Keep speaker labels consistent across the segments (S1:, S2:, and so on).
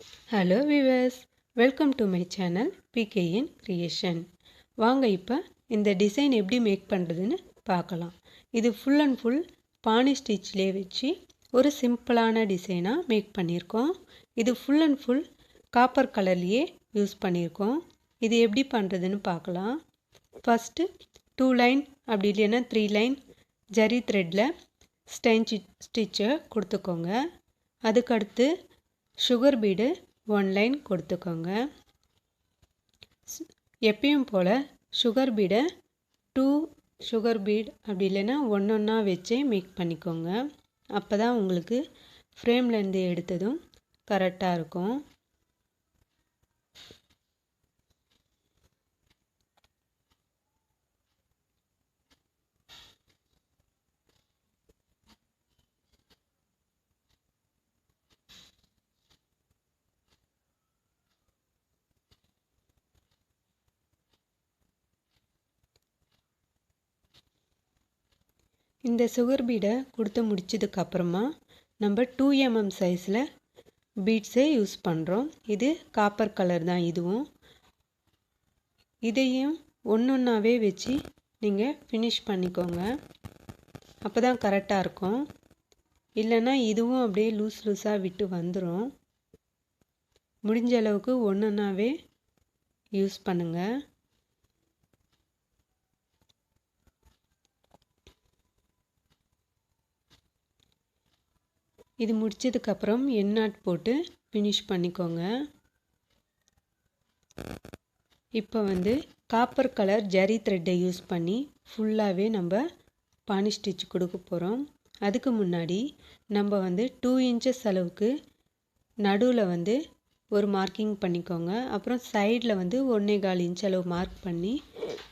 S1: Hello viewers, welcome to my channel PK in Creation. வாங்க இப்போ இந்த டிசைன் எப்படி மேக் பண்ணுறதுன்னு பார்க்கலாம். இது ஃபுல் அண்ட் ஃபுல் பானி ஸ்டிச்லேயே வச்சு ஒரு சிம்பிளான டிசைனாக மேக் பண்ணியிருக்கோம். இது ஃபுல் அண்ட் ஃபுல் காப்பர் கலர்லேயே யூஸ் பண்ணியிருக்கோம். இது எப்படி பண்ணுறதுன்னு பார்க்கலாம். ஃபஸ்ட்டு 2 லைன் அப்படி இல்லைன்னா 3 லைன் ஜரி த்ரெட்டில் ஸ்டிச்சை கொடுத்துக்கோங்க. அதுக்கடுத்து சுகர் பீடு 1 லைன் கொடுத்துக்கோங்க. எப்பயும் போல் சுகர் பீடை 2 சுகர் பீட் அப்படி இல்லைன்னா ஒன்றா வச்சே மேக் பண்ணிக்கோங்க. அப்போ தான் உங்களுக்கு ஃப்ரேம்லேருந்து எடுத்ததும் கரெக்டாக இருக்கும். இந்த சுகர் பீடை கொடுத்து முடிச்சதுக்கப்புறமா நம்ம 2 mm சைஸில் பீட்ஸை யூஸ் பண்ணுறோம். இது காப்பர் கலர் தான். இதையும் ஒன்றொன்னாவே வச்சு நீங்கள் ஃபினிஷ் பண்ணிக்கோங்க. அப்போ தான் கரெக்டாக இருக்கும். இல்லைன்னா இதுவும் அப்படியே லூஸாக விட்டு வந்துடும். முடிஞ்ச அளவுக்கு ஒன்றொன்னாவே யூஸ் பண்ணுங்கள். இது முடிச்சதுக்கப்புறம் எண்ணாட் போட்டு ஃபினிஷ் பண்ணிக்கோங்க. இப்போ காப்பர் கலர் ஜரி த்ரெட்டை யூஸ் பண்ணி ஃபுல்லாகவே நம்ம பானி ஸ்டிச் கொடுக்க போகிறோம். அதுக்கு முன்னாடி நம்ம 2 inches அளவுக்கு நடுவில் ஒரு மார்க்கிங் பண்ணிக்கோங்க. அப்புறம் சைடில் 1.25 inch அளவு மார்க் பண்ணி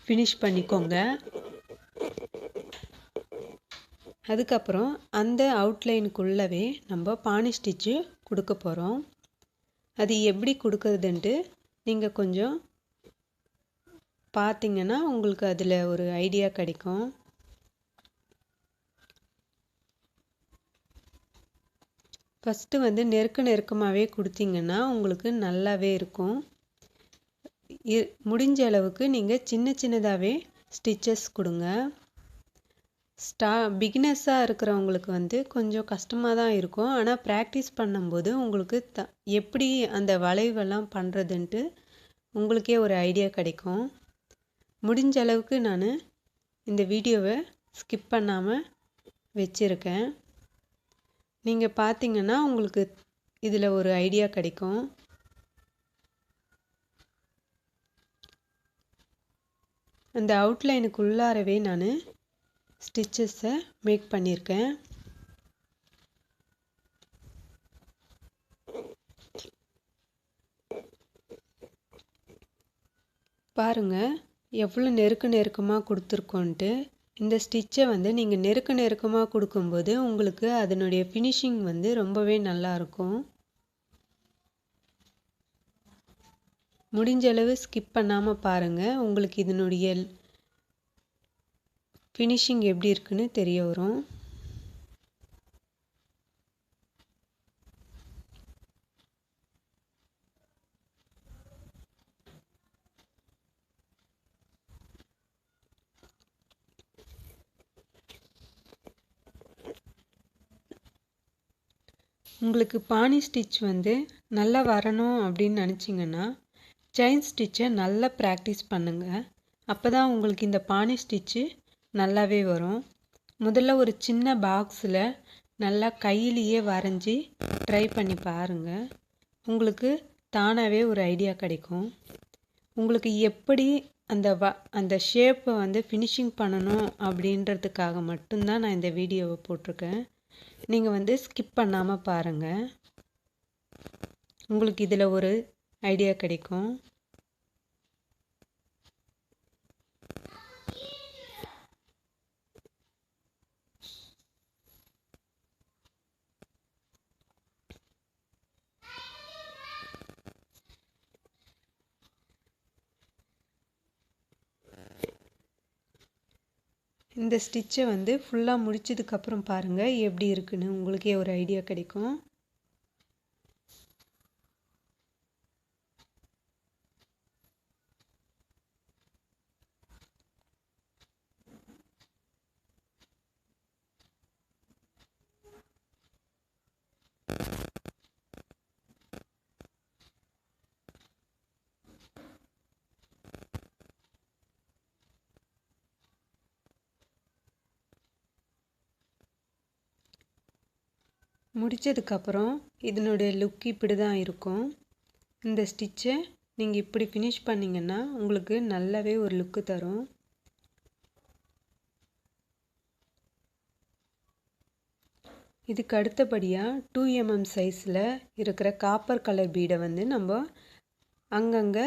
S1: ஃபினிஷ் பண்ணிக்கோங்க. அதுக்கப்புறம் அந்த அவுட்லைனுக்குள்ளவே நம்ம பானி ஸ்டிச்சு கொடுக்க போகிறோம். அது எப்படி கொடுக்குறதுன்ட்டு நீங்கள் கொஞ்சம் பார்த்தீங்கன்னா உங்களுக்கு அதில் ஒரு ஐடியா கிடைக்கும். ஃபஸ்ட்டு நெருக்கமாகவே கொடுத்தீங்கன்னா உங்களுக்கு நல்லாவே இருக்கும். முடிஞ்ச அளவுக்கு நீங்கள் சின்னதாகவே ஸ்டிச்சஸ் கொடுங்க. பிகினர்ஸாக இருக்கிறவங்களுக்கு கொஞ்சம் கஷ்டமாக தான் இருக்கும். ஆனால் ப்ராக்டிஸ் பண்ணும்போது உங்களுக்கு எப்படி அந்த வளைவெல்லாம் பண்ணுறதுன்ட்டு உங்களுக்கே ஒரு ஐடியா கிடைக்கும். முடிஞ்ச அளவுக்கு நான் இந்த வீடியோவை ஸ்கிப் பண்ணாமல் வச்சுருக்கேன். நீங்கள் பார்த்தீங்கன்னா உங்களுக்கு இதில் ஒரு ஐடியா கிடைக்கும். அந்த அவுட்லைனுக்குள்ளாரவே நான் ஸ்டிச்சஸை மேக் பண்ணியிருக்கேன். பாருங்கள் எவ்வளோ நெருக்கமாக கொடுத்துருக்கோன்ட்டு. இந்த ஸ்டிச்சை நீங்கள் நெருக்கமாக கொடுக்கும்போது உங்களுக்கு அதனுடைய ஃபினிஷிங் ரொம்பவே நல்லாயிருக்கும். முடிஞ்ச அளவு ஸ்கிப் பண்ணாமல் பாருங்கள். உங்களுக்கு இதனுடைய ஃபினிஷிங் எப்படி இருக்குன்னு தெரிய வரும். உங்களுக்கு பானி ஸ்டிச் நல்லா வரணும் அப்படின்னு நினச்சிங்கன்னா செயின் ஸ்டிச்சை நல்லா ப்ராக்டிஸ் பண்ணுங்கள். அப்போ தான் உங்களுக்கு இந்த பானி ஸ்டிச்சு நல்லாவே வரும். முதல்ல ஒரு சின்ன பாக்ஸில் நல்லா கையிலேயே வரைஞ்சி ட்ரை பண்ணி பாருங்கள். உங்களுக்கு தானாகவே ஒரு ஐடியா கிடைக்கும். உங்களுக்கு எப்படி அந்த ஷேப்பை ஃபினிஷிங் பண்ணணும் அப்படின்றதுக்காக மட்டும்தான் நான் இந்த வீடியோவை போட்டிருக்கேன். நீங்கள் ஸ்கிப் பண்ணாமல் பாருங்கள். உங்களுக்கு இதில் ஒரு ஐடியா கிடைக்கும். இந்த ஸ்டிச்சை ஃபுல்லாக முடிச்சதுக்கப்புறம் பாருங்கள் எப்படி இருக்குன்னு உங்களுக்கே ஒரு ஐடியா கிடைக்கும். முடித்ததுக்கப்புறம் இதனுடைய லுக் இப்படி தான் இருக்கும். இந்த ஸ்டிச்சை நீங்கள் இப்படி ஃபினிஷ் பண்ணிங்கன்னா உங்களுக்கு நல்லாவே ஒரு லுக்கு தரும். இதுக்கு அடுத்தபடியாக 2 mm சைஸில் இருக்கிற காப்பர் கலர் பீடை வந்து நம்ம அங்கங்கே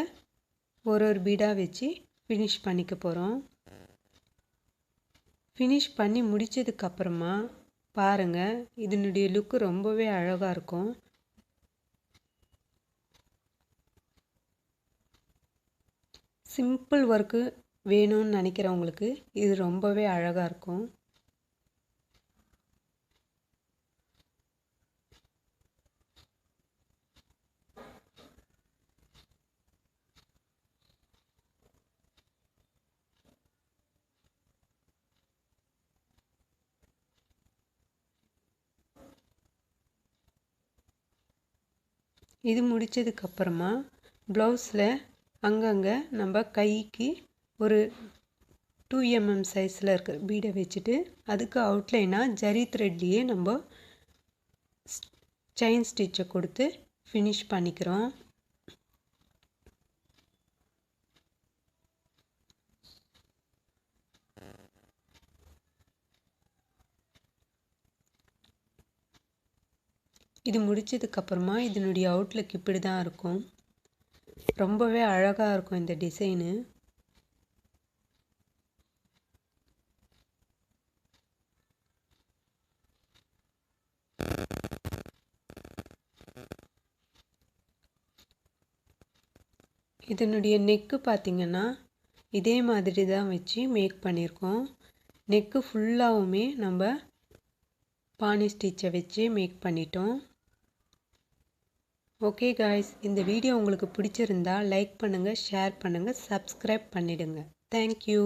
S1: ஒரு பீடாக வச்சு ஃபினிஷ் பண்ணிக்க போகிறோம். ஃபினிஷ் பண்ணி முடித்ததுக்கப்புறமா பாருங்கள், இதனுடைய லுக்கு ரொம்பவே அழகாக இருக்கும். சிம்பிள் ஒர்க்கு வேணும்னு நினைக்கிறவங்களுக்கு இது ரொம்பவே அழகாக இருக்கும். இது முடித்ததுக்கப்புறமா ப்ளவுஸில் அங்கங்கே நம்ம கைக்கு ஒரு 2 mm சைஸில் இருக்கிற பீடை வச்சுட்டு அதுக்கு அவுட்லைனாக ஜரி த்ரெட்லேயே நம்ம செயின் ஸ்டிச்சை கொடுத்து ஃபினிஷ் பண்ணிக்கிறோம். இது முடித்ததுக்கப்புறமா இதனுடைய அவுட்லுக் இப்படி தான் இருக்கும். ரொம்பவே அழகாக இருக்கும் இந்த டிசைனு. இதனுடைய நெக்கு பார்த்திங்கன்னா இதே மாதிரி தான் வச்சு மேக் பண்ணியிருக்கோம். நெக்கு ஃபுல்லாகவுமே நம்ம பானி ஸ்டிச்சை வச்சு மேக் பண்ணிட்டோம். ஓகே காய்ஸ், இந்த வீடியோ உங்களுக்கு பிடிச்சிருந்தா லைக் பண்ணுங்கள், ஷேர் பண்ணுங்கள், சப்ஸ்கிரைப் பண்ணிடுங்க. தேங்க்யூ.